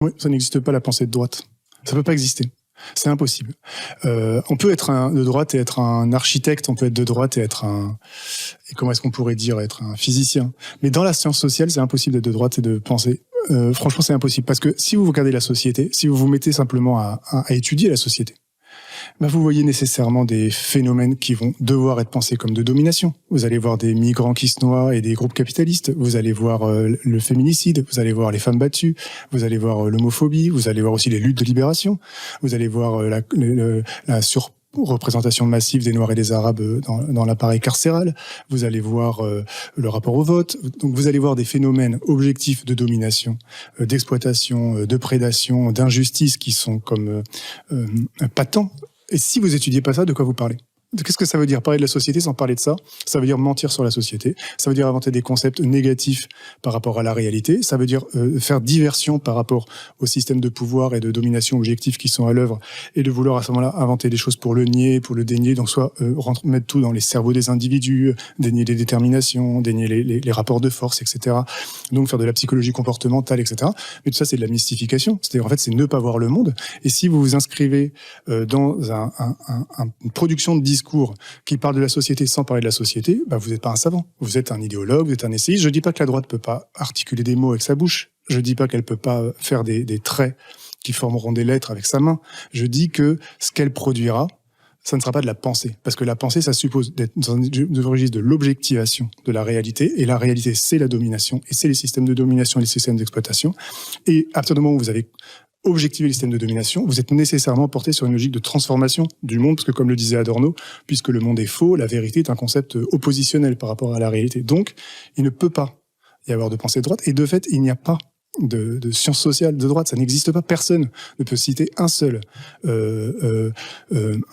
Oui, ça n'existe pas la pensée de droite. Ça peut pas exister. C'est impossible. On peut être de droite et être un architecte, on peut être de droite et être et comment est-ce qu'on pourrait dire, être un physicien. Mais dans la science sociale, c'est impossible d'être de droite et de penser. Franchement, c'est impossible. Parce que si vous regardez la société, si vous vous mettez simplement à étudier la société, vous voyez nécessairement des phénomènes qui vont devoir être pensés comme de domination. Vous allez voir des migrants qui se noient et des groupes capitalistes. Vous allez voir le féminicide. Vous allez voir les femmes battues. Vous allez voir l'homophobie. Vous allez voir aussi les luttes de libération. Vous allez voir la surreprésentation massive des Noirs et des Arabes dans l'appareil carcéral. Vous allez voir le rapport au vote. Donc vous allez voir des phénomènes objectifs de domination, d'exploitation, de prédation, d'injustice qui sont comme patents. Et si vous étudiez pas ça, de quoi vous parlez ? Qu'est-ce que ça veut dire parler de la société sans parler de ça ? Ça veut dire mentir sur la société. Ça veut dire inventer des concepts négatifs par rapport à la réalité. Ça veut dire faire diversion par rapport au système de pouvoir et de domination objectifs qui sont à l'œuvre et de vouloir à ce moment-là inventer des choses pour le nier, pour le dénier. Donc soit mettre tout dans les cerveaux des individus, dénier les déterminations, dénier les rapports de force, etc. Donc faire de la psychologie comportementale, etc. Mais tout ça, c'est de la mystification. C'est-à-dire, en fait, c'est ne pas voir le monde. Et si vous vous inscrivez dans une production de discours qui parle de la société sans parler de la société, vous n'êtes pas un savant. Vous êtes un idéologue, vous êtes un essayiste. Je ne dis pas que la droite ne peut pas articuler des mots avec sa bouche. Je ne dis pas qu'elle ne peut pas faire des traits qui formeront des lettres avec sa main. Je dis que ce qu'elle produira, ça ne sera pas de la pensée. Parce que la pensée, ça suppose d'être dans un registre de l'objectivation de la réalité. Et la réalité, c'est la domination. Et c'est les systèmes de domination et les systèmes d'exploitation. Et à partir du moment où vous avez objectiver les systèmes de domination, vous êtes nécessairement porté sur une logique de transformation du monde, parce que comme le disait Adorno, puisque le monde est faux, la vérité est un concept oppositionnel par rapport à la réalité. Donc, il ne peut pas y avoir de pensée de droite, et de fait, il n'y a pas de sciences sociales de droite, ça n'existe pas. Personne ne peut citer un seul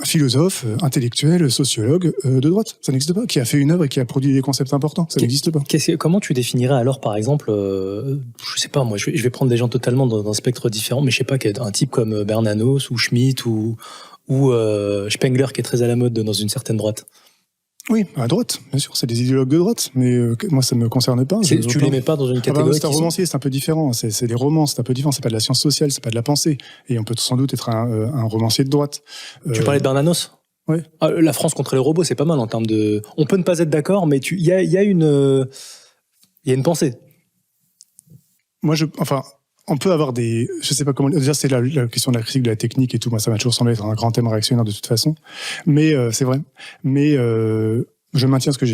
philosophe, intellectuel, sociologue de droite. Ça n'existe pas. Qui a fait une œuvre et qui a produit des concepts importants. Ça n'existe pas. Comment tu définirais alors, par exemple, je sais pas, moi, je vais prendre des gens totalement dans un spectre différent, mais je sais pas, un type comme Bernanos ou Schmitt ou Spengler qui est très à la mode dans une certaine droite. Oui, à droite, bien sûr, c'est des idéologues de droite, mais moi ça ne me concerne pas. Tu les mets pas dans une catégorie. C'est un romancier, c'est un peu différent, c'est des romans, c'est un peu différent, c'est pas de la science sociale, c'est pas de la pensée, et on peut sans doute être un romancier de droite. Tu parlais de Bernanos ? Oui. La France contre les robots, c'est pas mal en termes de... On peut ne pas être d'accord, mais il y a une pensée. Moi, on peut avoir des... Je sais pas comment... Déjà, c'est la question de la critique de la technique et tout. Moi, ça m'a toujours semblé être un grand thème réactionnaire de toute façon. Mais c'est vrai. Mais je maintiens ce que j'ai dit.